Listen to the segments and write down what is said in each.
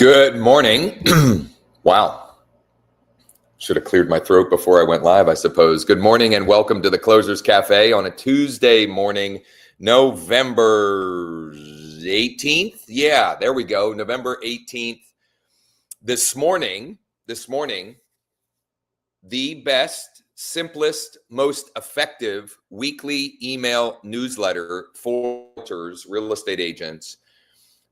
Good morning. Wow. Should have cleared my throat before I went live, I suppose. Good morning and welcome to the Closers Cafe on a Tuesday morning, November 18th. Yeah, there we go. November 18th. This morning, the best, simplest, most effective weekly email newsletter for realtors, real estate agents.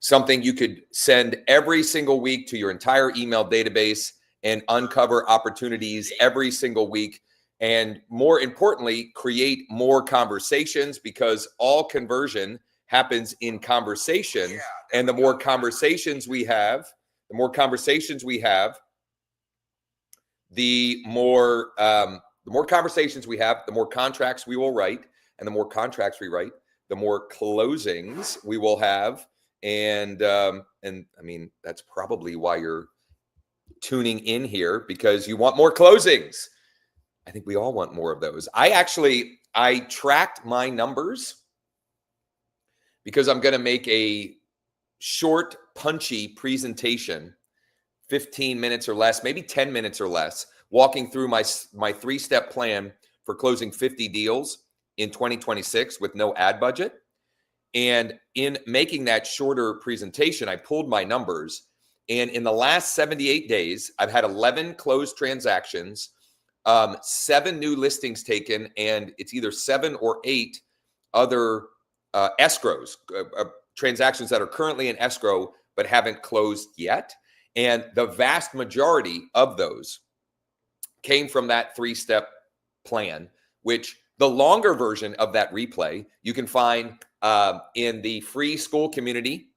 Something you could send every single week to your entire email database and uncover opportunities every single week. And more importantly, create more conversations, because all conversion happens in conversation. And the more conversations we have, the more conversations we have, the more conversations we have, the more contracts we will write. And the more contracts we write, the more closings we will have. And I mean, that's probably why you're tuning in here, because you want more closings. I think we all want more of those. I tracked my numbers because I'm going to make a short, punchy presentation, 15 minutes or less, maybe 10 minutes or less, walking through my three-step plan for closing 50 deals in 2026 with no ad budget. And in making that shorter presentation, I pulled my numbers. And in the last 78 days, I've had 11 closed transactions, 7 new listings taken, and it's either 7 or 8 other escrows, transactions that are currently in escrow but haven't closed yet. And the vast majority of those came from that three-step plan, which the longer version of that replay you can find in the free Skool community,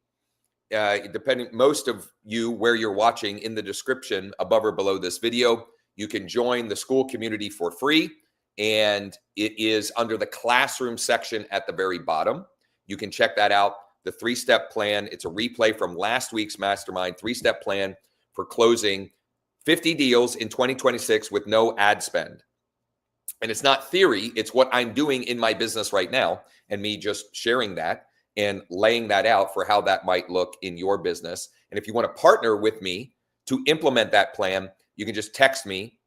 depending most of you where you're watching, in the description above or below this video. You can join the Skool community for free, and it is under the classroom section at the very bottom. You can check that out. The three-step plan, it's a replay from last week's mastermind, three-step plan for closing 50 deals in 2026 with no ad spend. And it's not theory, it's what I'm doing in my business right now, and me just sharing that and laying that out for how that might look in your business. And if you want to partner with me to implement that plan, you can just text me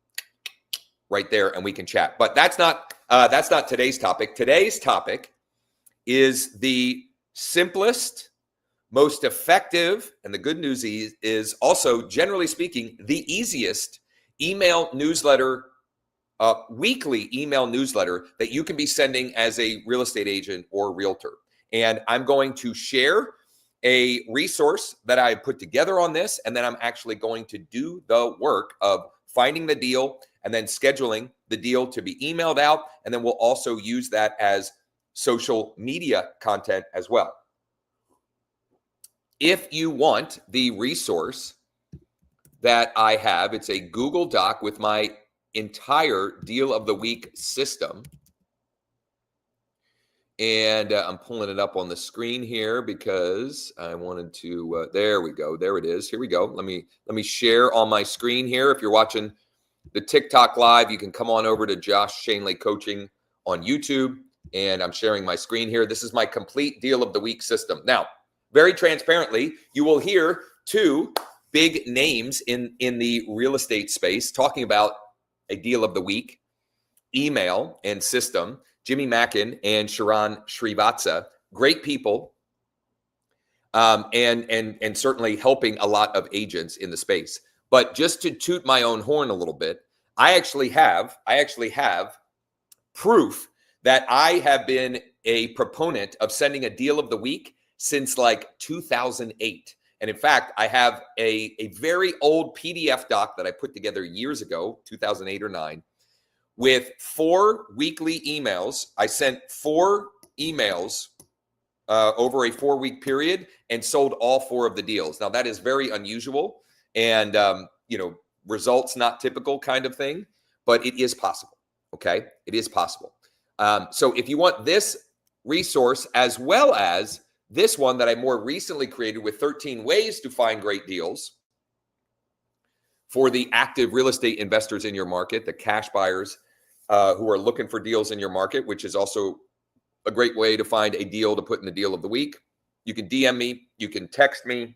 right there and we can chat. But that's not today's topic. Today's topic is the simplest, most effective, and the good news is also, generally speaking, the easiest email newsletter, weekly email newsletter that you can be sending as a real estate agent or realtor. And I'm going to share a resource that I put together on this, and then I'm actually going to do the work of finding the deal and then scheduling the deal to be emailed out. And then we'll also use that as social media content as well. If you want the resource that I have, it's a Google Doc with my entire deal of the week system. And I'm pulling it up on the screen here because I wanted to, there we go. There it is. Here we go. Let me share on my screen here. If you're watching the TikTok live, you can come on over to Josh Schoenly Coaching on YouTube, and I'm sharing my screen here. This is my complete deal of the week system. Now, very transparently, you will hear two big names in the real estate space talking about a deal of the week email and system. Jimmy Mackin and Sharon Srivatsa, great people, and certainly helping a lot of agents in the space. But just to toot my own horn a little bit, I actually have proof that I have been a proponent of sending a deal of the week since like 2008. And in fact, I have a very old PDF doc that I put together years ago, 2008 or 9, with 4 weekly emails. I sent 4 emails over a 4-week period and sold all 4 of the deals. Now, that is very unusual and, results not typical kind of thing, but it is possible, okay? It is possible. So if you want this resource as well as this one that I more recently created with 13 ways to find great deals for the active real estate investors in your market, the cash buyers who are looking for deals in your market, which is also a great way to find a deal to put in the deal of the week. You can DM me, you can text me.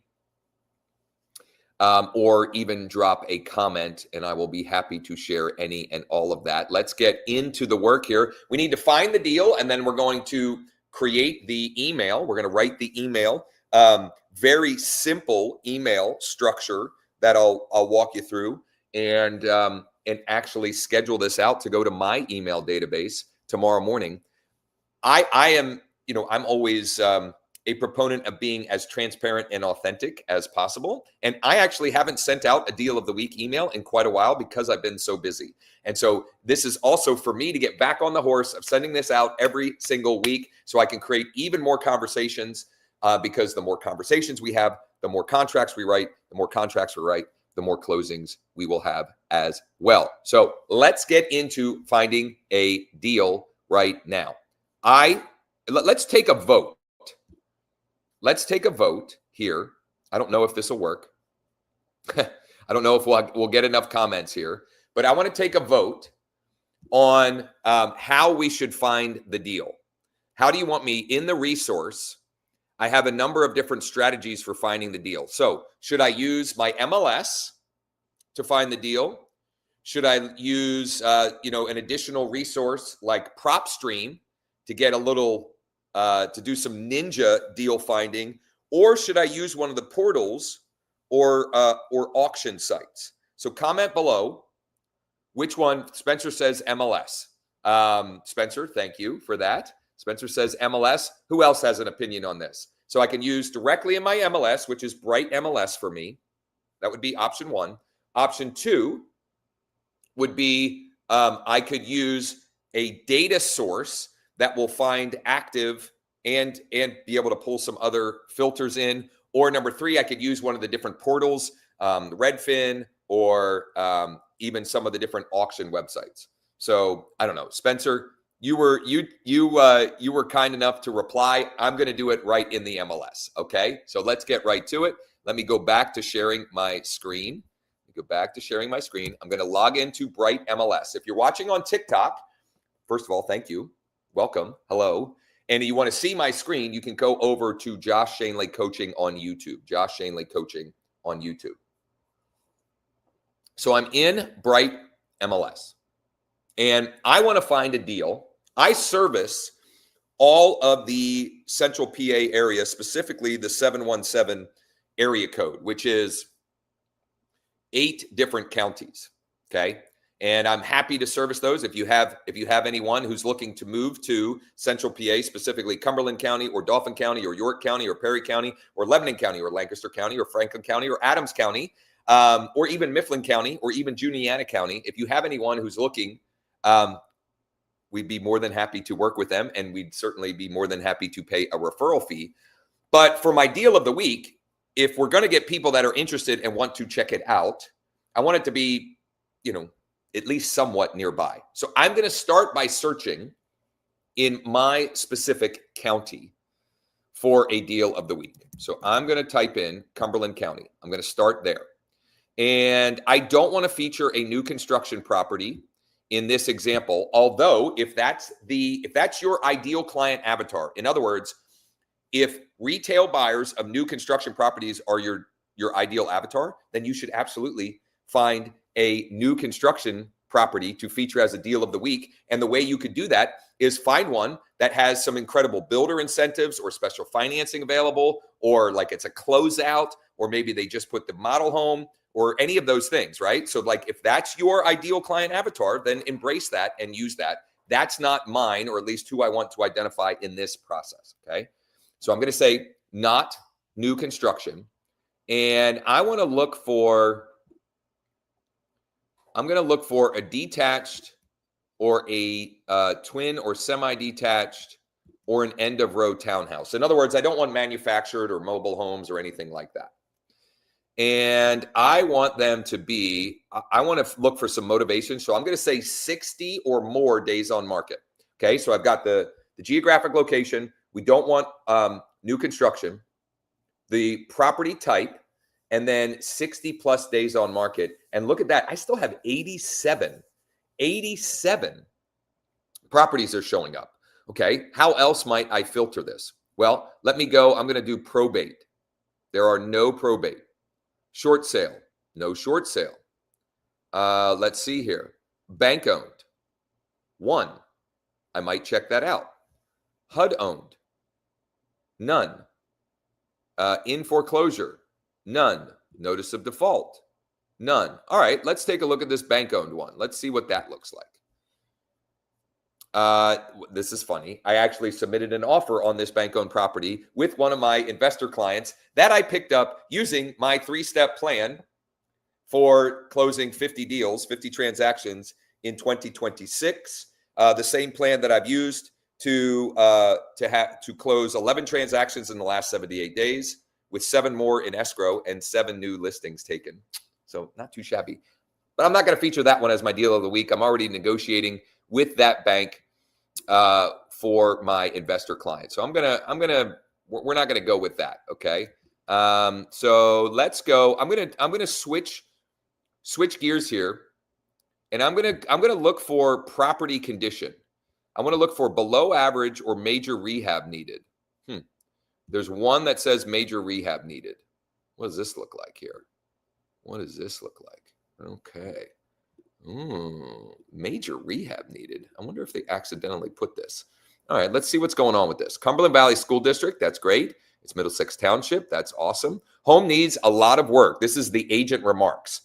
or even drop a comment, and I will be happy to share any and all of that. Let's get into the work here. We need to find the deal, and then we're going to create the email. We're going to write the email. Very simple email structure that I'll walk you through, and actually schedule this out to go to my email database tomorrow morning. I am, I'm always a proponent of being as transparent and authentic as possible. And I actually haven't sent out a deal of the week email in quite a while because I've been so busy. And so this is also for me to get back on the horse of sending this out every single week so I can create even more conversations, because the more conversations we have, the more contracts we write, the more contracts we write, the more closings we will have as well. So let's get into finding a deal right now. Let's take a vote. Let's take a vote here. I don't know if this will work. I don't know if we'll get enough comments here, but I want to take a vote on how we should find the deal. How do you want me in the resource? I have a number of different strategies for finding the deal. So should I use my MLS to find the deal? Should I use an additional resource like PropStream to get a little to do some ninja deal finding, or should I use one of the portals or auction sites? So comment below which one. Spencer says MLS. Spencer, thank you for that. Spencer says MLS. Who else has an opinion on this? So I can use directly in my MLS, which is Bright MLS for me. That would be option one. Option two would be I could use a data source that will find active and be able to pull some other filters in. Or number three, I could use one of the different portals, Redfin, or even some of the different auction websites. So I don't know, Spencer, you were kind enough to reply. I'm going to do it right in the MLS. Okay, so let's get right to it. Let me go back to sharing my screen. I'm going to log into Bright MLS. If you're watching on TikTok, first of all, thank you. Welcome. Hello. And you want to see my screen, you can go over to Josh Schoenly Coaching on YouTube. Josh Schoenly Coaching on YouTube. So I'm in Bright MLS. And I want to find a deal. I service all of the central PA area, specifically the 717 area code, which is 8 different counties. Okay. And I'm happy to service those. If you have anyone who's looking to move to Central PA, specifically Cumberland County or Dauphin County or York County or Perry County or Lebanon County or Lancaster County or Franklin County or Adams County, or even Mifflin County or even Juniata County, if you have anyone who's looking, we'd be more than happy to work with them, and we'd certainly be more than happy to pay a referral fee. But for my deal of the week, if we're going to get people that are interested and want to check it out, I want it to be, at least somewhat nearby. So I'm going to start by searching in my specific county for a deal of the week. So I'm going to type in Cumberland County. I'm going to start there. And I don't want to feature a new construction property in this example, although if that's your ideal client avatar, in other words, if retail buyers of new construction properties are your ideal avatar, then you should absolutely find a new construction property to feature as a deal of the week. And the way you could do that is find one that has some incredible builder incentives or special financing available, or like it's a closeout, or maybe they just put the model home, or any of those things, right? So like if that's your ideal client avatar, then embrace that and use that. That's not mine, or at least who I want to identify in this process, okay? So I'm going to say not new construction. And I want to look for a detached or a twin or semi-detached or an end of row townhouse. In other words, I don't want manufactured or mobile homes or anything like that. And I want them to be, I want to look for some motivation. So I'm going to say 60 or more days on market. Okay, so I've got the geographic location. We don't want new construction, the property type, and then 60 plus days on market. And look at that. I still have 87 properties are showing up. Okay. How else might I filter this? Well, let me go. I'm going to do probate. There are no probate. Short sale. No short sale. Let's see here. Bank owned. 1. I might check that out. HUD owned. None. In foreclosure. None. Notice of default. None. All right, let's take a look at this bank owned one. Let's see what that looks like. This is funny. I actually submitted an offer on this bank owned property with one of my investor clients that I picked up using my 3-step plan for closing 50 deals, 50 transactions in 2026. The same plan that I've used to close 11 transactions in the last 78 days, with 7 more in escrow and 7 new listings taken. So not too shabby. But I'm not going to feature that one as my deal of the week. I'm already negotiating with that bank for my investor client. So we're not gonna go with that. Okay. So let's go. I'm gonna switch gears here, and I'm gonna look for property condition. I want to look for below average or major rehab needed. There's one that says major rehab needed. What does this look like here? What does this look like? Okay. Major rehab needed. I wonder if they accidentally put this. All right, let's see what's going on with this. Cumberland Valley School District, that's great. It's Middlesex Township, that's awesome. Home needs a lot of work. This is the agent remarks.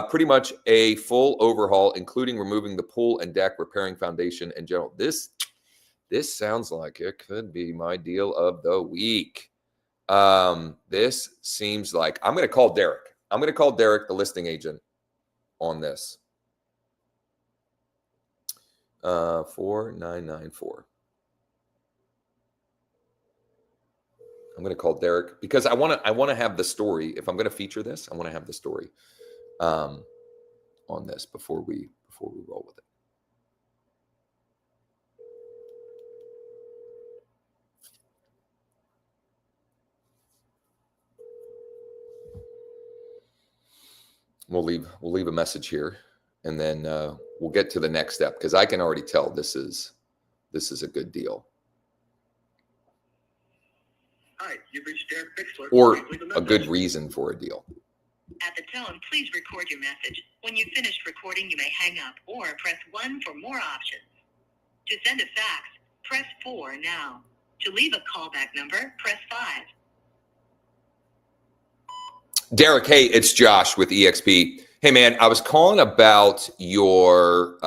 Pretty much a full overhaul, including removing the pool and deck, repairing foundation in general. This sounds like it could be my deal of the week. This seems like I'm going to call Derek. I'm going to call Derek, the listing agent, on this. 4994. I'm going to call Derek because I want to have the story. If I'm going to feature this, I want to have the story on this before we roll with it. We'll leave a message here, and then we'll get to the next step because I can already tell this is a good deal. Hi, you've reached Derek Bixler. Or a good reason for a deal. At the tone, please record your message. When you've finished recording, you may hang up or press 1 for more options. To send a fax, press 4 now. To leave a callback number, press 5. Derek, hey, it's Josh with EXP. Hey, man, I was calling about your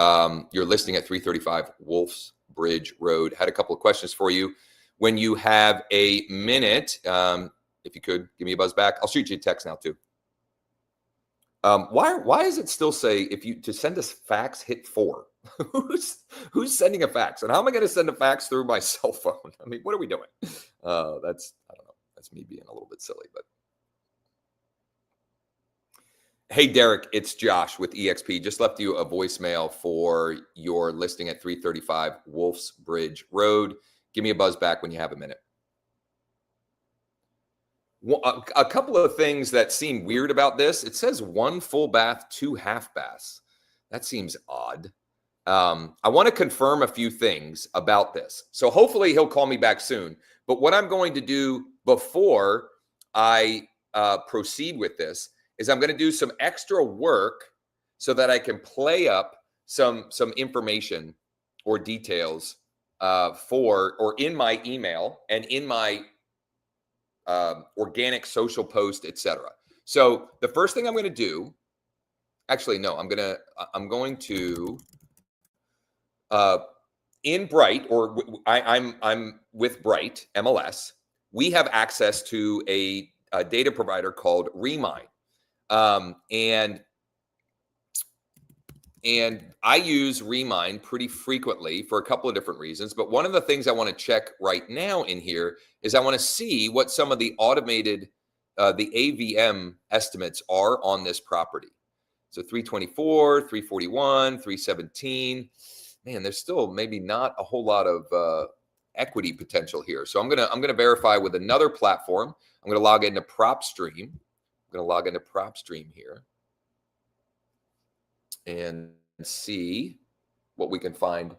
listing at 335 Wolf's Bridge Road. Had a couple of questions for you. When you have a minute, if you could give me a buzz back, I'll shoot you a text now too. Why does it still say to send us fax, hit 4? Who's sending a fax? And how am I going to send a fax through my cell phone? I mean, what are we doing? I don't know. That's me being a little bit silly, but. Hey, Derek, it's Josh with EXP. Just left you a voicemail for your listing at 335 Wolf's Bridge Road. Give me a buzz back when you have a minute. A couple of things that seem weird about this. It says 1 full bath, 2 half baths. That seems odd. I want to confirm a few things about this. So hopefully he'll call me back soon. But what I'm going to do before I proceed with this is I'm going to do some extra work so that I can play up some information or details in my email and in my organic social post, etc. So the first thing I'm going to do, actually, no, I'm going to in Bright, or I'm with Bright MLS. We have access to a data provider called Remine. And I use Remine pretty frequently for a couple of different reasons. But one of the things I want to check right now in here is I want to see what some of the automated, the AVM estimates are on this property. So 324, 341, 317. Man, there's still maybe not a whole lot of equity potential here. So I'm gonna verify with another platform. I'm gonna log into PropStream. I'm going to log into PropStream here and see what we can find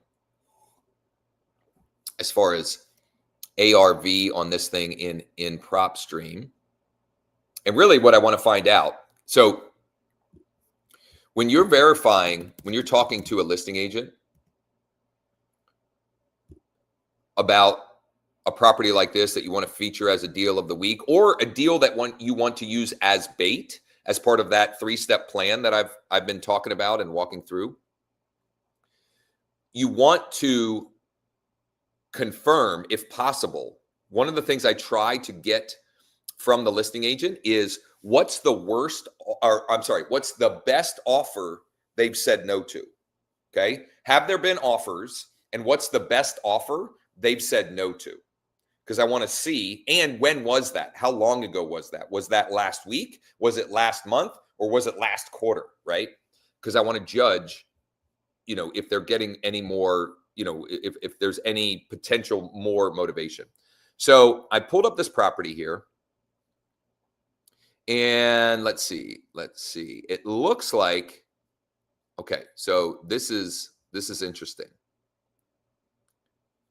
as far as ARV on this thing in PropStream. And really what I want to find out. So when you're verifying, when you're talking to a listing agent about a property like this that you want to feature as a deal of the week, or a deal that you want to use as bait, as part of that 3-step plan that I've been talking about and walking through, you want to confirm, if possible. One of the things I try to get from the listing agent is what's the best offer they've said no to. Okay. Have there been offers, and what's the best offer they've said no to? Because I want to see, and when was that? How long ago was that? Was that last week? Was it last month? Or was it last quarter? Right? Because I want to judge, if they're getting any more, if there's any potential more motivation. So I pulled up this property here. And let's see. It looks like, okay, so this is interesting.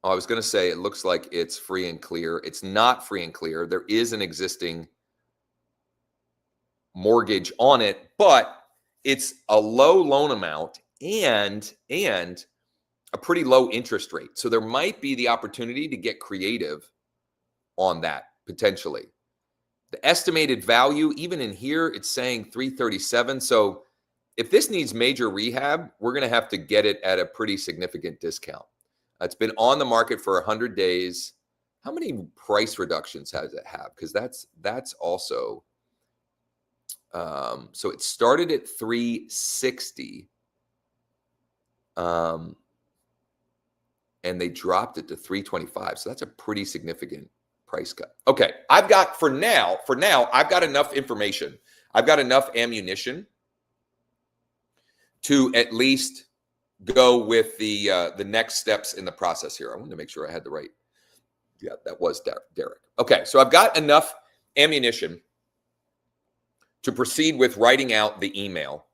I was going to say it looks like it's free and clear. It's not free and clear. There is an existing mortgage on it, but it's a low loan amount and a pretty low interest rate. So there might be the opportunity to get creative on that potentially. The estimated value, even in here, it's saying 337. So if this needs major rehab, we're going to have to get it at a pretty significant discount. It's been on the market for 100 days. How many price reductions has it have? Because that's also, so it started at 360, and they dropped it to 325. So that's a pretty significant price cut. Okay, I've got for now, I've got enough information. I've got enough ammunition to at least go with the next steps in the process here. I wanted to make sure I had the right. Yeah, that was Derek. Okay, so I've got enough ammunition to proceed with writing out the email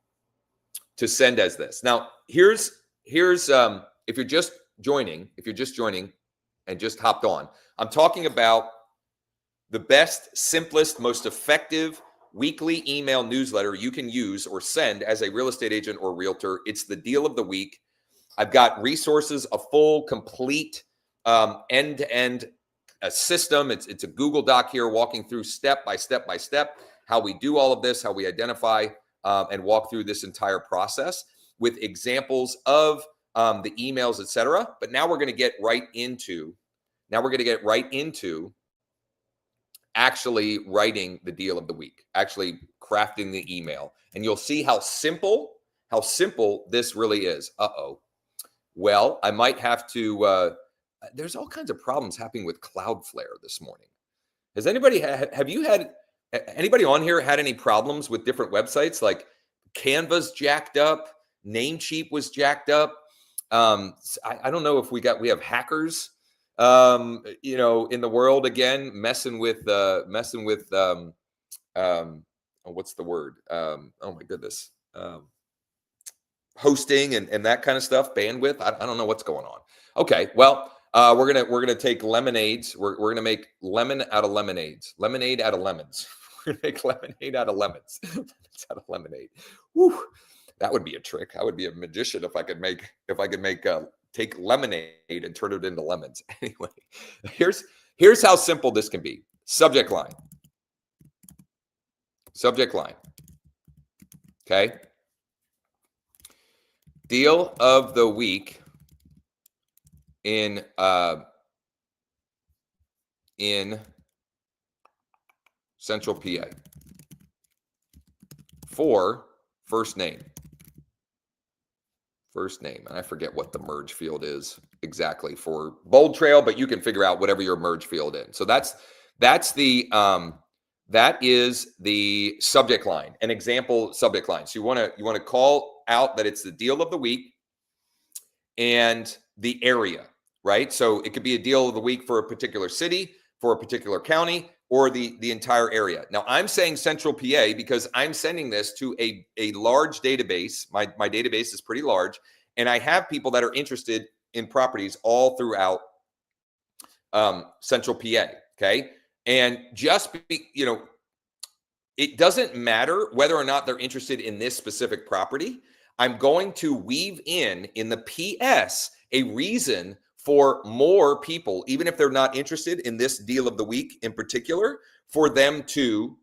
to send as this. Now, here's if you're just joining and just hopped on, I'm talking about the best, simplest, most effective weekly email newsletter you can use or send as a real estate agent or realtor. It's the deal of the week. I've got resources, a full, complete end-to-end system. It's a Google Doc here, walking through step by step by step how we do all of this, how we identify and walk through this entire process with examples of the emails, etc. But now we're going to get right into actually writing the deal of the week, actually crafting the email. And you'll see how simple this really is. Well, I might have to, there's all kinds of problems happening with Cloudflare this morning. Has anybody, have you had, anybody on here had any problems with different websites? Like Canva's jacked up, Namecheap was jacked up. I don't know if we have hackers, in the world again, messing with what's the word? Oh my goodness. Hosting and that kind of stuff, bandwidth. I don't know what's going on. Okay, well, we're gonna take lemonades. We're gonna make lemon out of lemonades, lemonade out of lemons. We're gonna make lemonade out of lemons. Lemons out of lemonade. Whew, that would be a trick. I would be a magician if I could make take lemonade and turn it into lemons. Anyway, here's how simple this can be. Subject line. Okay. Deal of the week in Central PA for first name. And I forget what the merge field is exactly for Bold Trail, but you can figure out whatever your merge field is. So that is the subject line, an example subject line. So you want to call out that it's the deal of the week and the area, right? So it could be a deal of the week for a particular city, for a particular county, or the entire area. Now I'm saying Central PA because I'm sending this to a large database. My database is pretty large, and I have people that are interested in properties all throughout Central PA. Okay. And just it doesn't matter whether or not they're interested in this specific property. I'm going to weave in the PS a reason for more people, even if they're not interested in this deal of the week in particular, for them to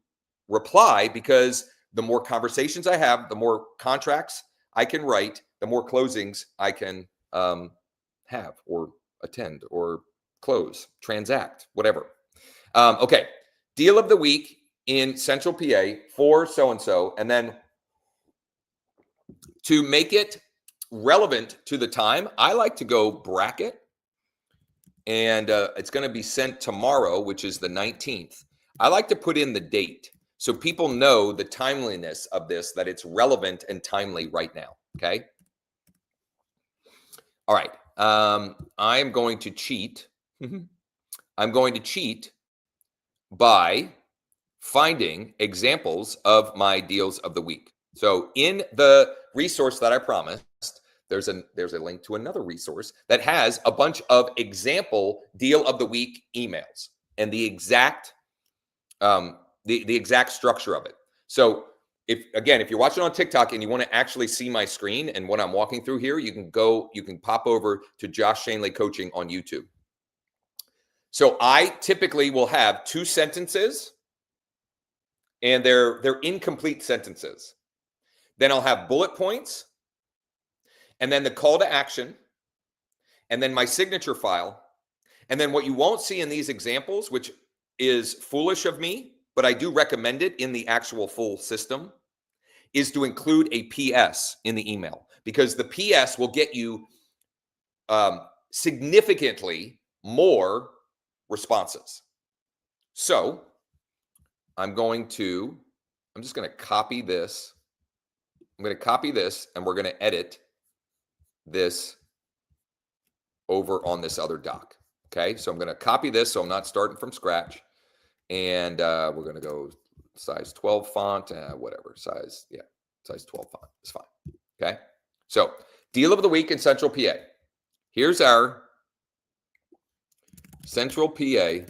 reply, because the more conversations I have, the more contracts I can write, the more closings I can have or attend or close, transact, whatever. Okay, deal of the week in Central PA for so-and-so, and then to make it relevant to the time, I like to go bracket, and it's going to be sent tomorrow, which is the 19th. I like to put in the date so people know the timeliness of this, that it's relevant and timely right now, okay? All right, I am going to cheat. I'm going to cheat by finding examples of my deals of the week. So in the resource that I promised, there's a link to another resource that has a bunch of example deal of the week emails and the exact the exact structure of it. So if you're watching on TikTok and you want to actually see my screen and what I'm walking through here, you can pop over to Josh Schoenly Coaching on YouTube. So I typically will have 2 sentences, and they're incomplete sentences. Then I'll have bullet points, and then the call to action, and then my signature file. And then what you won't see in these examples, which is foolish of me, but I do recommend it in the actual full system, is to include a PS in the email, because the PS will get you significantly more responses. So I'm just going to copy this. I'm going to copy this, and we're going to edit this over on this other doc. Okay, so I'm going to copy this so I'm not starting from scratch. And we're going to go size 12 font, whatever, size 12 font is fine. Okay, so deal of the week in Central PA. Here's our Central PA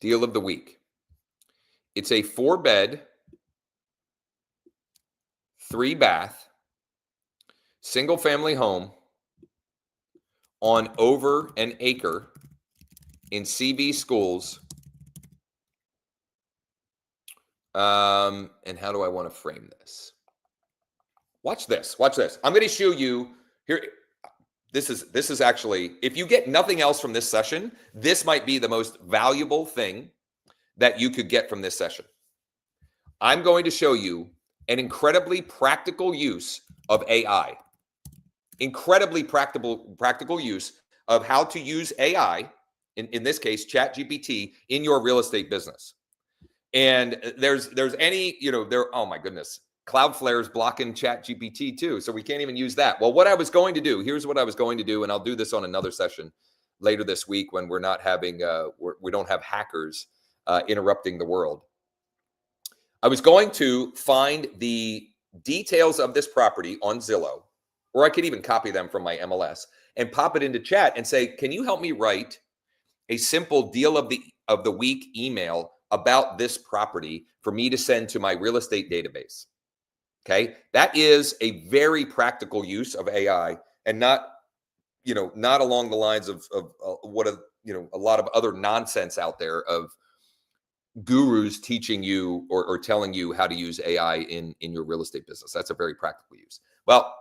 deal of the week. It's a 4-bed, 3-bath, single-family home on over an acre in CV Schools. And how do I want to frame this? Watch this. Watch this. I'm going to show you here. This is actually, if you get nothing else from this session, this might be the most valuable thing that you could get from this session. I'm going to show you an incredibly practical use of AI. Incredibly practical use of how to use AI, in this case, ChatGPT, in your real estate business. And there's oh my goodness, Cloudflare is blocking ChatGPT too, so we can't even use that. Well, what I was going to do, here's what I was going to do, and I'll do this on another session later this week when we're not having, we don't have hackers interrupting the world. I was going to find the details of this property on Zillow, or I could even copy them from my MLS and pop it into chat and say, can you help me write a simple deal of the week email about this property for me to send to my real estate database? Okay, that is a very practical use of AI, and not along the lines of what a lot of other nonsense out there of gurus teaching you or telling you how to use AI in your real estate business. That's a very practical use. Well,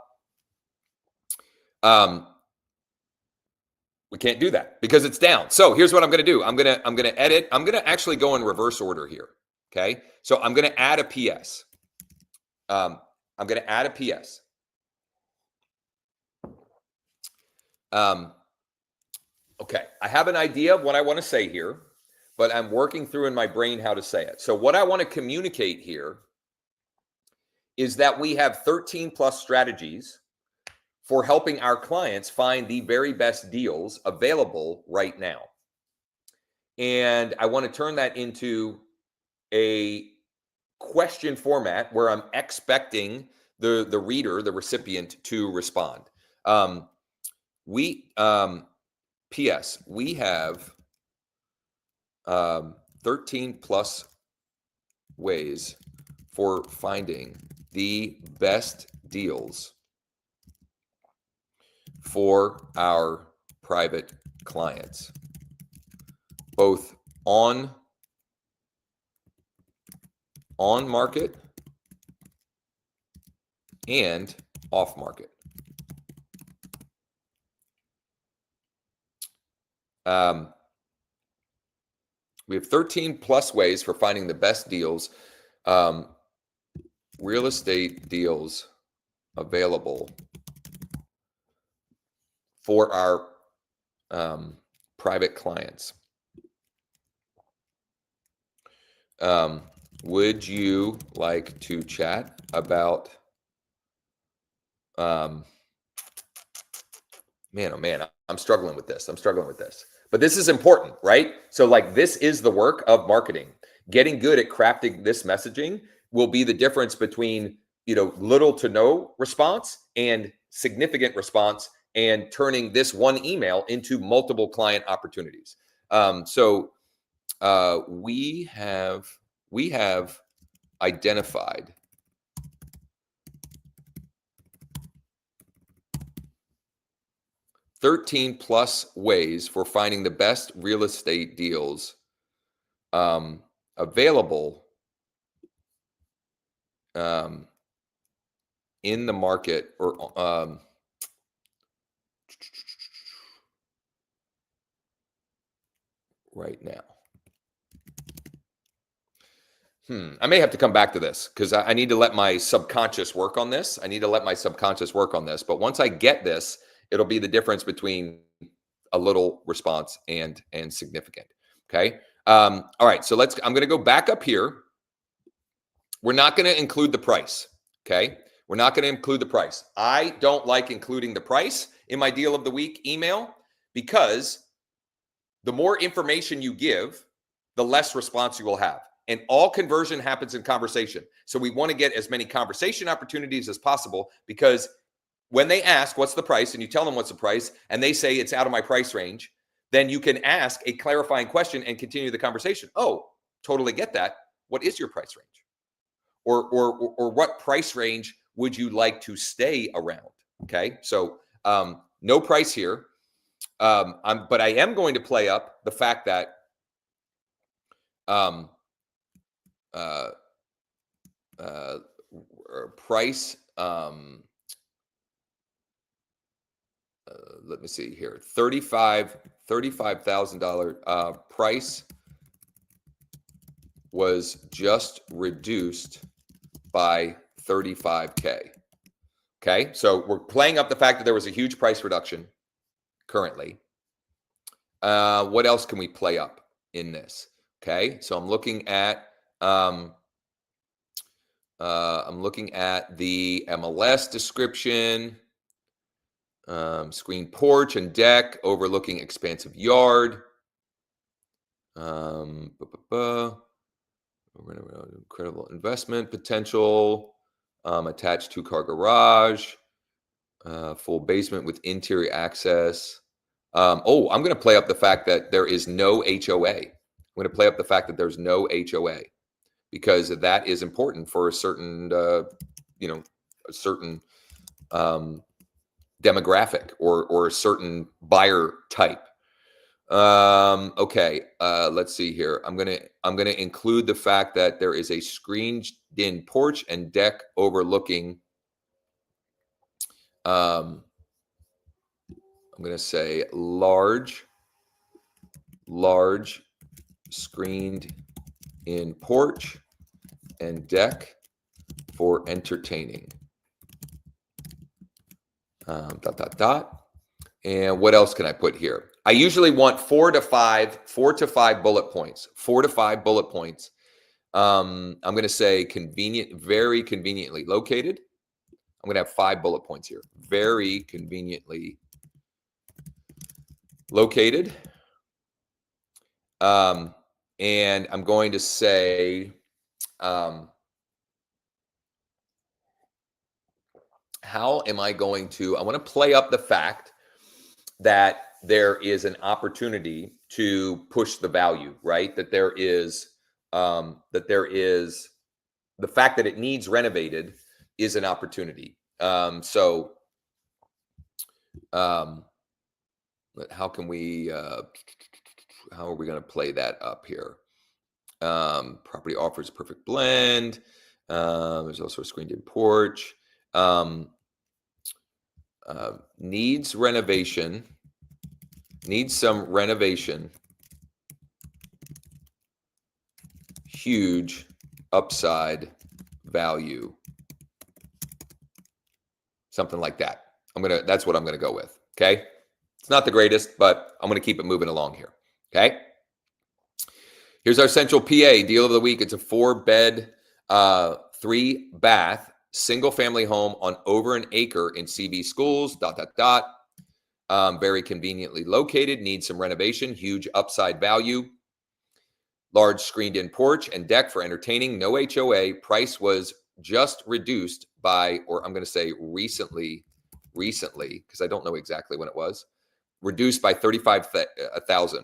we can't do that because it's down. So here's what I'm going to do. I'm going to edit. I'm going to actually go in reverse order here. Okay. So I'm going to add a PS. I'm going to add a PS. Okay. I have an idea of what I want to say here, but I'm working through in my brain how to say it. So what I want to communicate here is that we have 13 plus strategies for helping our clients find the very best deals available right now. And I want to turn that into a question format where I'm expecting the reader, the recipient, to respond. PS, we have 13 plus ways for finding the best deals for our private clients, both on market and off market. We have 13 plus ways for finding the best deals, real estate deals available for our private clients. Would you like to chat about, man, oh man, I'm struggling with this. But this is important, right? So like this is the work of marketing. Getting good at crafting this messaging will be the difference between, little to no response and significant response, and turning this one email into multiple client opportunities. So we have identified 13 plus ways for finding the best real estate deals available in the market, or right now. I may have to come back to this because I need to let my subconscious work on this. But once I get this, it'll be the difference between a little response and significant. Okay. All right. So I'm going to go back up here. We're not going to include the price. Okay. We're not going to include the price. I don't like including the price in my deal of the week email, because the more information you give, the less response you will have. And all conversion happens in conversation. So we want to get as many conversation opportunities as possible, because when they ask, what's the price? And you tell them what's the price, and they say it's out of my price range, then you can ask a clarifying question and continue the conversation. Oh, totally get that. What is your price range? Or what price range would you like to stay around? Okay. So no price here. But I am going to play up the fact that price, let me see here, $35,000 price was just reduced by $35K. Okay, so we're playing up the fact that there was a huge price reduction currently. What else can we play up in this? Okay, so I'm looking at the MLS description. Screen porch and deck overlooking expansive yard. Incredible investment potential. Attached 2-car garage. Full basement with interior access. I'm going to play up the fact that there is no HOA. I'm going to play up the fact that there's no HOA, because that is important for a certain, demographic or a certain buyer type. Okay. Let's see here. I'm gonna include the fact that there is a screened-in porch and deck overlooking. I'm gonna say large screened-in porch and deck for entertaining. And what else can I put here? I usually want 4 to 5 bullet points. 4 to 5 bullet points. I'm going to say convenient, very conveniently located. I'm going to have 5 bullet points here. Very conveniently located. And I'm going to say, how am I going to, I want to play up the fact that there is an opportunity to push the value, right? That there is the fact that it needs renovated is an opportunity. So how can we, how are we going to play that up here? Property offers a perfect blend. There's also a screened-in porch. Needs renovation. Needs some renovation. Huge upside value. Something like that. That's what I'm gonna go with. Okay. It's not the greatest, but I'm gonna keep it moving along here. Okay. Here's our Central PA deal of the week. It's a 4-bed, 3-bath, single family home on over an acre in CV Schools, ... Very conveniently located, needs some renovation, huge upside value, large screened-in porch and deck for entertaining, no HOA. Price was just reduced by, or I'm going to say recently, because I don't know exactly when it was, reduced by $35,000.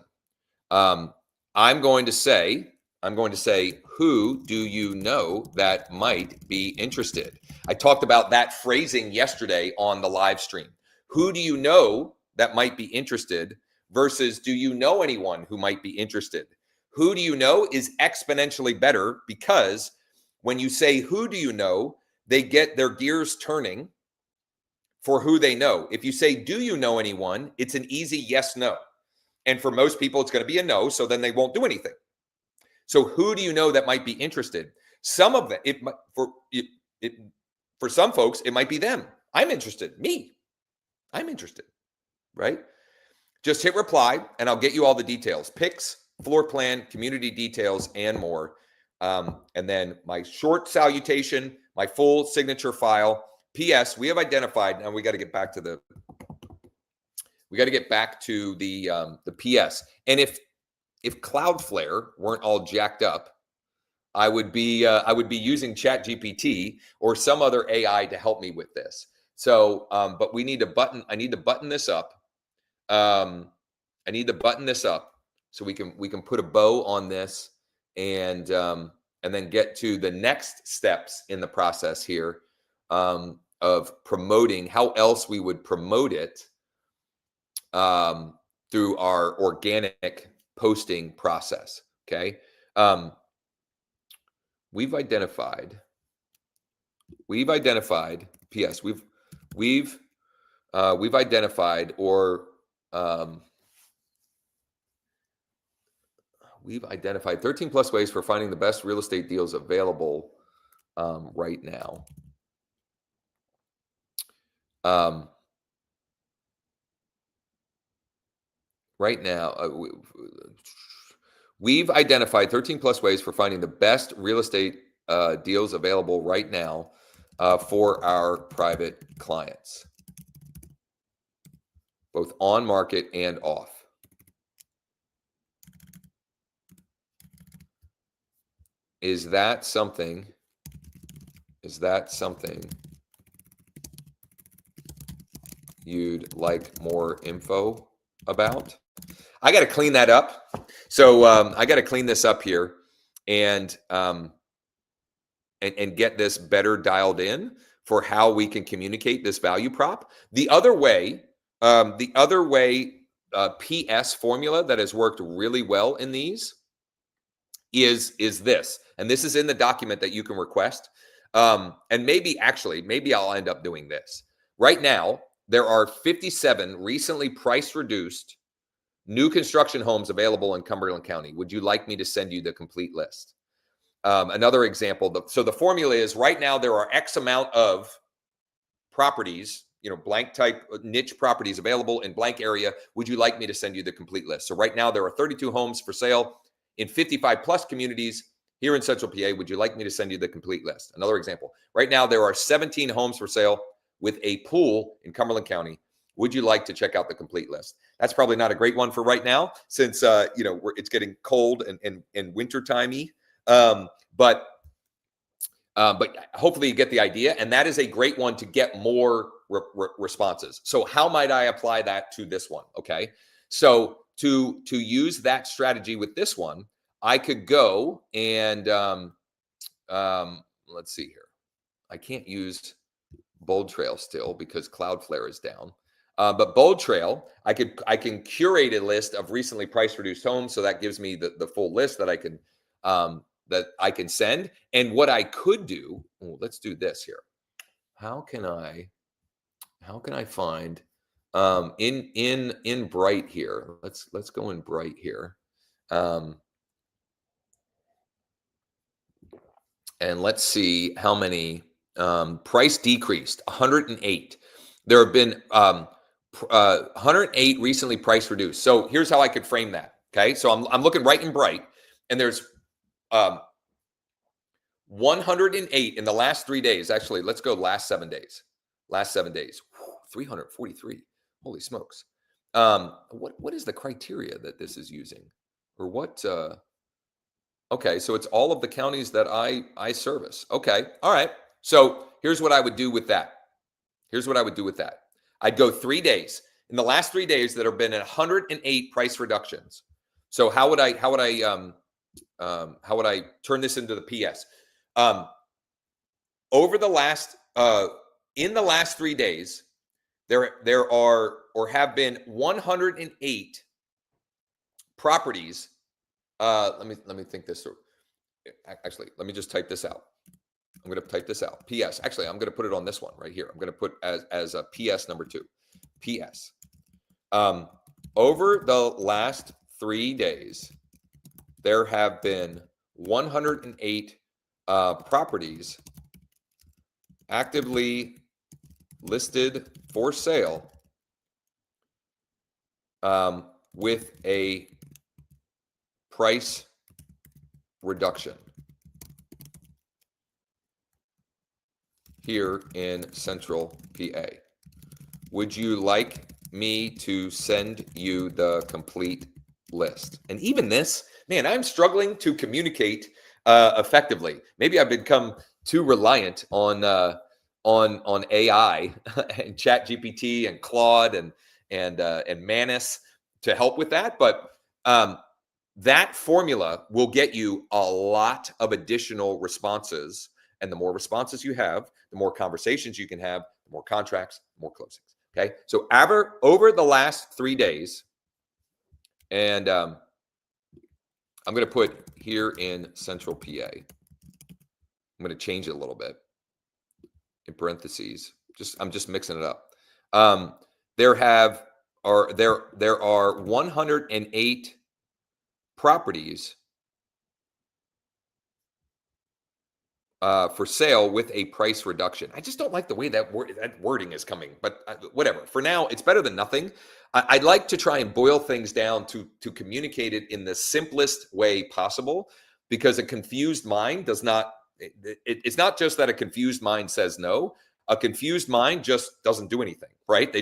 I'm going to say, who do you know that might be interested? I talked about that phrasing yesterday on the live stream. Who do you know that might be interested versus do you know anyone who might be interested? Who do you know is exponentially better because when you say who do you know, they get their gears turning for who they know. If you say do you know anyone, it's an easy yes, no. And for most people, it's going to be a no, so then they won't do anything. So who do you know that might be interested? Some of them, for some folks, it might be them. I'm interested. Me. I'm interested, right? Just hit reply and I'll get you all the details, pics, floor plan, community details, and more. And then my short salutation, my full signature file. P.S. We have identified, and we got to get back to the P.S. And if Cloudflare weren't all jacked up, I would be using ChatGPT or some other AI to help me with this. So, but I need to button this up. I need to button this up so we can put a bow on this and then get to the next steps in the process here of promoting how else we would promote it through our organic posting process. Okay. We've identified, P.S. We've identified we've identified 13 plus ways for finding the best real estate deals available right now. We've identified 13 plus ways for finding the best real estate deals available right now for our private clients, both on market and off. Is that something you'd like more info about? I got to clean that up. So I got to clean this up here and get this better dialed in for how we can communicate this value prop. The other way PS formula that has worked really well in these is this, and this is in the document that you can request. And maybe I'll end up doing this. Right now, there are 57 recently price reduced new construction homes available in Cumberland County. Would you like me to send you the complete list? Another example, so the formula is right now there are X amount of properties, blank type niche properties available in blank area. Would you like me to send you the complete list? So right now there are 32 homes for sale in 55 plus communities here in Central PA. Would you like me to send you the complete list? Another example, right now there are 17 homes for sale with a pool in Cumberland County. Would you like to check out the complete list? That's probably not a great one for right now since, it's getting cold and wintertimey. But hopefully you get the idea. And that is a great one to get more responses. So how might I apply that to this one? Okay. So to use that strategy with this one, I could go and let's see here. I can't use Bold Trail still because Cloudflare is down. But Bold Trail, I can curate a list of recently price reduced homes, so that gives me the full list that I can send. And what I could do, let's do this here. How can I find in Bright here? Let's go in Bright here. And let's see how many price decreased, 108. There have been 108 recently price reduced. So here's how I could frame that. Okay, so I'm looking right in Bright, and there's 108 in the last 3 days. Actually, let's go last 7 days. Last 7 days, 343. Holy smokes! What is the criteria that this is using, or what? Okay, so it's all of the counties that I service. Okay, all right. So here's what I would do with that. I'd go 3 days. In the last 3 days, there have been 108 price reductions. So how would I turn this into the PS? Over the last in the last 3 days, there are or have been 108 properties. Let me think this through. Actually, let me just type this out. I'm going to type this out. PS. Actually, I'm going to put it on this one right here. I'm going to put as a PS number 2. PS. Over the last 3 days, there have been 108 properties actively listed for sale with a price reduction here in Central PA. Would you like me to send you the complete list? And even this, man, I'm struggling to communicate effectively. Maybe I've become too reliant on AI and ChatGPT and Claude and Manus to help with that. But that formula will get you a lot of additional responses. And the more responses you have, the more conversations you can have, the more contracts, the more closings. Okay. So over the last 3 days, and I'm going to put here in Central PA. I'm going to change it a little bit in parentheses. I'm just mixing it up. There are 108 properties for sale with a price reduction. I just don't like the way that wording is coming, but whatever. For now, it's better than nothing. I'd like to try and boil things down to communicate it in the simplest way possible, because a confused mind does not. It's not just that a confused mind says no. A confused mind just doesn't do anything, right? They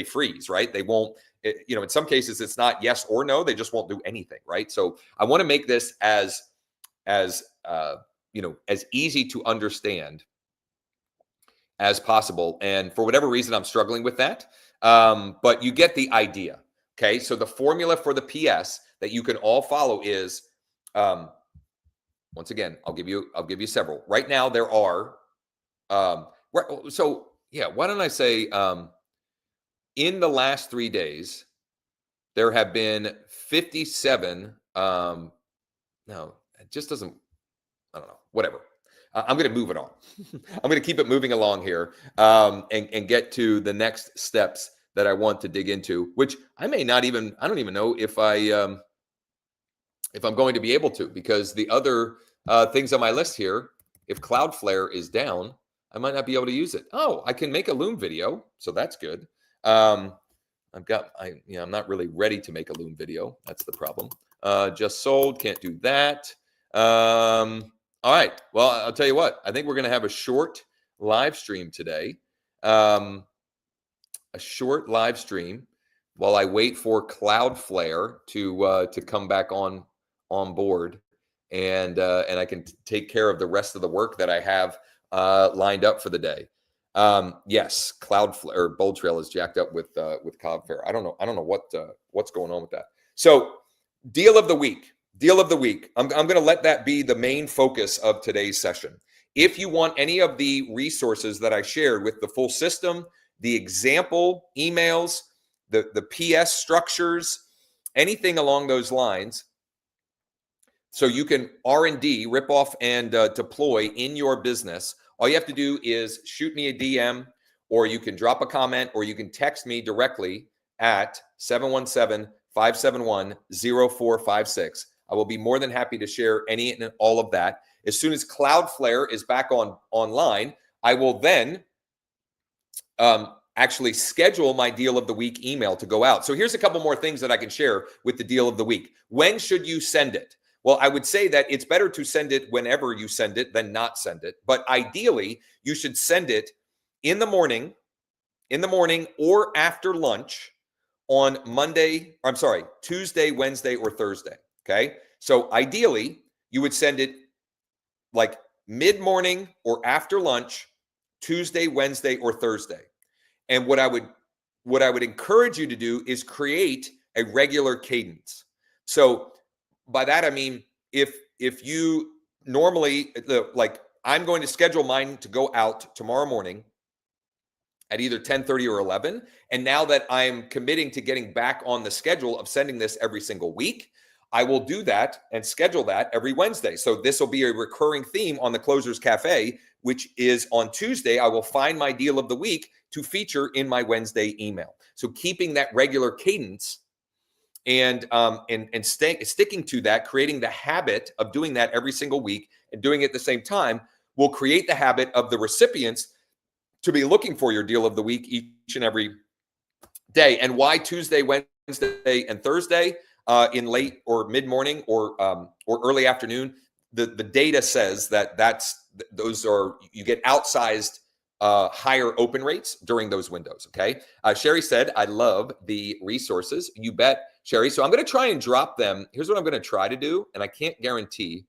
freeze, right? They won't. In some cases, it's not yes or no. They just won't do anything, right? So I want to make this as easy to understand as possible. And for whatever reason, I'm struggling with that. But you get the idea. Okay. So the formula for the PS that you can all follow is, once again, I'll give you several. Right now there are, why don't I say, in the last 3 days, there have been 57. No, it just doesn't, I don't know, whatever. I'm going to move it on. I'm going to keep it moving along here and get to the next steps that I want to dig into, which I don't even know if I'm going to be able to, because the other things on my list here, if Cloudflare is down, I might not be able to use it. Oh, I can make a Loom video. So that's good. I'm not really ready to make a Loom video. That's the problem. Just sold. Can't do that. All right. Well, I'll tell you what, I think we're going to have a short live stream today. A short live stream while I wait for Cloudflare to come back on board, and I can take care of the rest of the work that I have lined up for the day. Yes, Cloudflare or Bold Trail is jacked up with Cloudflare. I don't know what's going on with that. So deal of the week. Deal of the week. I'm going to let that be the main focus of today's session. If you want any of the resources that I shared with the full system, the example emails, the PS structures, anything along those lines, so you can R&D, rip off and deploy in your business, all you have to do is shoot me a DM, or you can drop a comment, or you can text me directly at 717-571-0456. I will be more than happy to share any and all of that. As soon as Cloudflare is back online, I will then actually schedule my deal of the week email to go out. So here's a couple more things that I can share with the deal of the week. When should you send it? Well, I would say that it's better to send it whenever you send it than not send it. But ideally, you should send it in the morning or after lunch on Tuesday, Wednesday, or Thursday. Okay. So ideally, you would send it like mid-morning or after lunch, Tuesday, Wednesday, or Thursday. And what I would encourage you to do is create a regular cadence. So by that, I mean, if you normally, like I'm going to schedule mine to go out tomorrow morning at either 10:30 or 11. And now that I'm committing to getting back on the schedule of sending this every single week, I will do that and schedule that every Wednesday. So this will be a recurring theme on the Closers Cafe, which is on Tuesday, I will find my deal of the week to feature in my Wednesday email. So keeping that regular cadence and sticking to that, creating the habit of doing that every single week and doing it at the same time will create the habit of the recipients to be looking for your deal of the week each and every day. And why Tuesday, Wednesday, and Thursday in late or mid-morning or early afternoon? The data says that you get outsized higher open rates during those windows. Okay. Sherry said, I love the resources. You bet, Sherry. So I'm going to try and drop them. Here's what I'm going to try to do. And I can't guarantee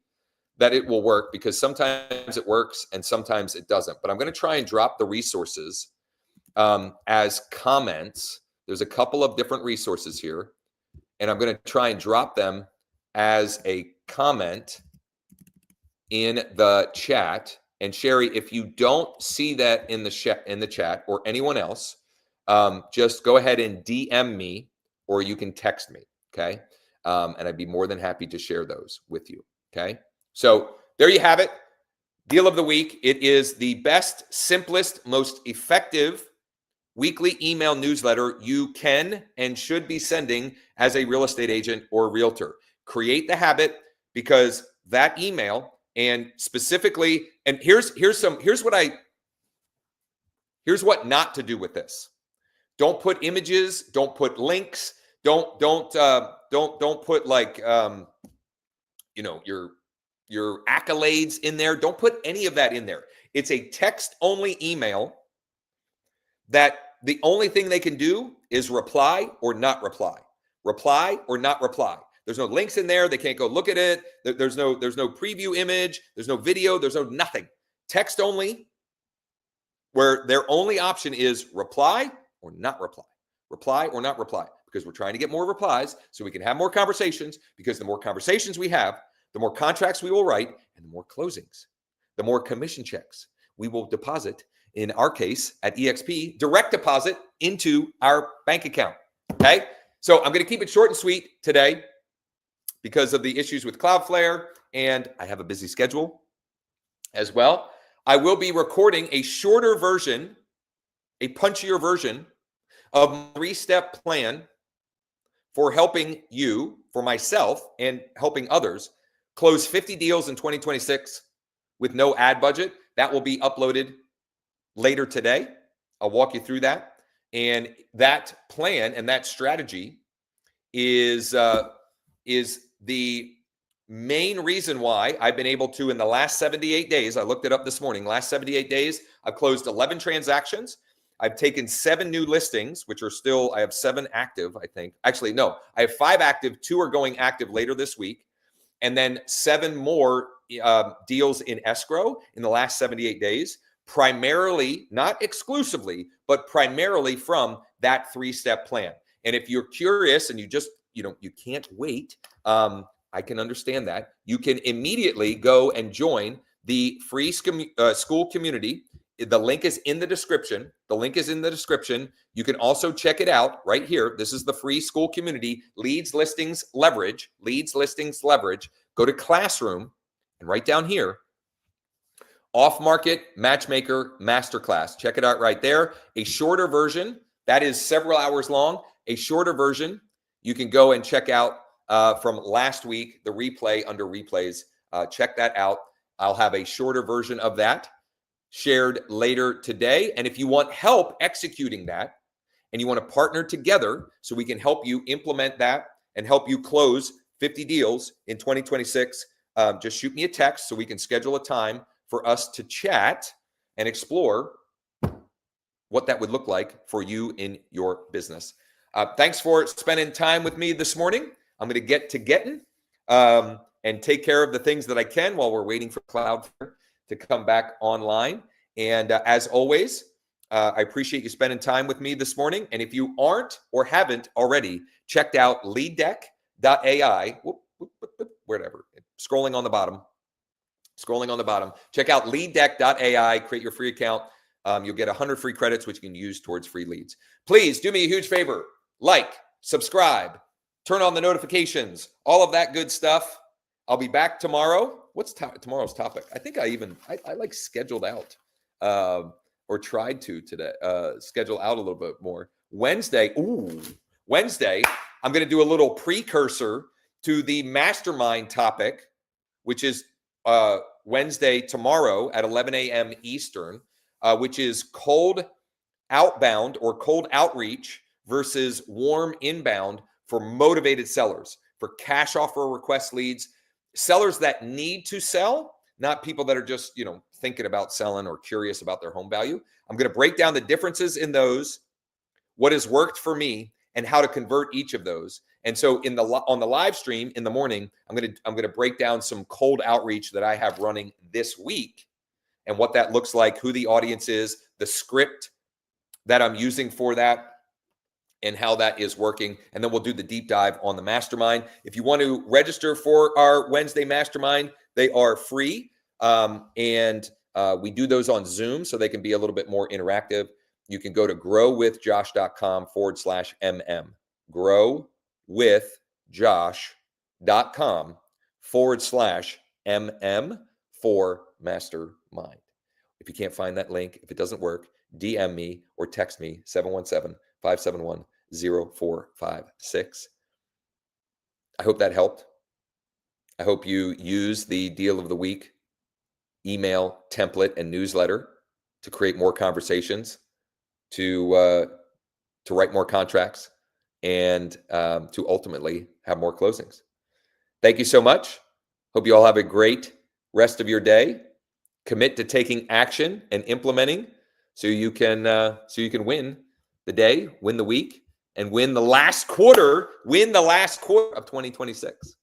that it will work because sometimes it works and sometimes it doesn't. But I'm going to try and drop the resources as comments. There's a couple of different resources here. And I'm going to try and drop them as a comment in the chat. And Sherry, if you don't see that in the chat or anyone else, just go ahead and DM me or you can text me, okay? And I'd be more than happy to share those with you, okay? So there you have it. Deal of the week. It is the best, simplest, most effective weekly email newsletter you can and should be sending as a real estate agent or realtor. Create the habit, because that email, and specifically, and here's what not to do with this. Don't put images, don't put links, don't put like your accolades in there. Don't put any of that in there. It's a text only email that the only thing they can do is reply or not reply. Reply or not reply. There's no links in there. They can't go look at it. There's no preview image. There's no video. There's no nothing. Text only, where their only option is reply or not reply. Reply or not reply, because we're trying to get more replies so we can have more conversations, because the more conversations we have, the more contracts we will write, and the more closings, the more commission checks we will deposit, in our case at EXP, direct deposit into our bank account. Okay. So I'm going to keep it short and sweet today because of the issues with Cloudflare, and I have a busy schedule as well. I will be recording a shorter version, a punchier version of my 3-step plan for helping you, for myself, and helping others close 50 deals in 2026 with no ad budget. That will be uploaded later today. I'll walk you through that. And that plan and that strategy is the main reason why I've been able to, in the last 78 days, I looked it up this morning, last 78 days, I've closed 11 transactions. I've taken 7 new listings, which are still, I have 7 active, I think. Actually, no, I have 5 active. 2 are going active later this week. And then 7 more deals in escrow in the last 78 days. primarily, not exclusively, but primarily from that 3-step plan. And if you're curious and you just, you can't wait, I can understand that. You can immediately go and join the free Skool community. The link is in the description. The link is in the description. You can also check it out right here. This is the free Skool community, Leads, Listings, Leverage. Leads, Listings, Leverage. Go to Classroom, and right down here, Off-Market Matchmaker Masterclass. Check it out right there. A shorter version, that is several hours long. A shorter version, you can go and check out from last week, the replay under replays. Check that out. I'll have a shorter version of that shared later today. And if you want help executing that, and you want to partner together so we can help you implement that and help you close 50 deals in 2026, just shoot me a text so we can schedule a time for us to chat and explore what that would look like for you in your business. Thanks for spending time with me this morning. I'm going to get to getting and take care of the things that I can while we're waiting for Cloudflare to come back online. And as always, I appreciate you spending time with me this morning. And if you aren't or haven't already checked out leaddeck.ai, whatever, scrolling on the bottom, check out leaddeck.ai, create your free account. You'll get 100 free credits, which you can use towards free leads. Please do me a huge favor. Like, subscribe, turn on the notifications, all of that good stuff. I'll be back tomorrow. What's tomorrow's topic? I think I like scheduled out or tried to today, schedule out a little bit more. Wednesday, I'm going to do a little precursor to the mastermind topic, which is Wednesday tomorrow at 11 a.m. Eastern, which is cold outbound or cold outreach versus warm inbound for motivated sellers, for cash offer request leads, sellers that need to sell, not people that are just, thinking about selling or curious about their home value. I'm going to break down the differences in those, what has worked for me, and how to convert each of those. And so on the live stream in the morning, I'm going to break down some cold outreach that I have running this week and what that looks like, who the audience is, the script that I'm using for that, and how that is working. And then we'll do the deep dive on the mastermind. If you want to register for our Wednesday mastermind, they are free. And we do those on Zoom so they can be a little bit more interactive. You can go to growwithjosh.com/MM. growwithjosh.com/MM for mastermind. If you can't find that link, if it doesn't work, DM me or text me 717-571-0456. I hope that helped. I hope you use the deal of the week email template and newsletter to create more conversations, to write more contracts, and to ultimately have more closings. Thank you so much. Hope you all have a great rest of your day. Commit to taking action and implementing so you can win the day, win the week, and win the last quarter of 2026.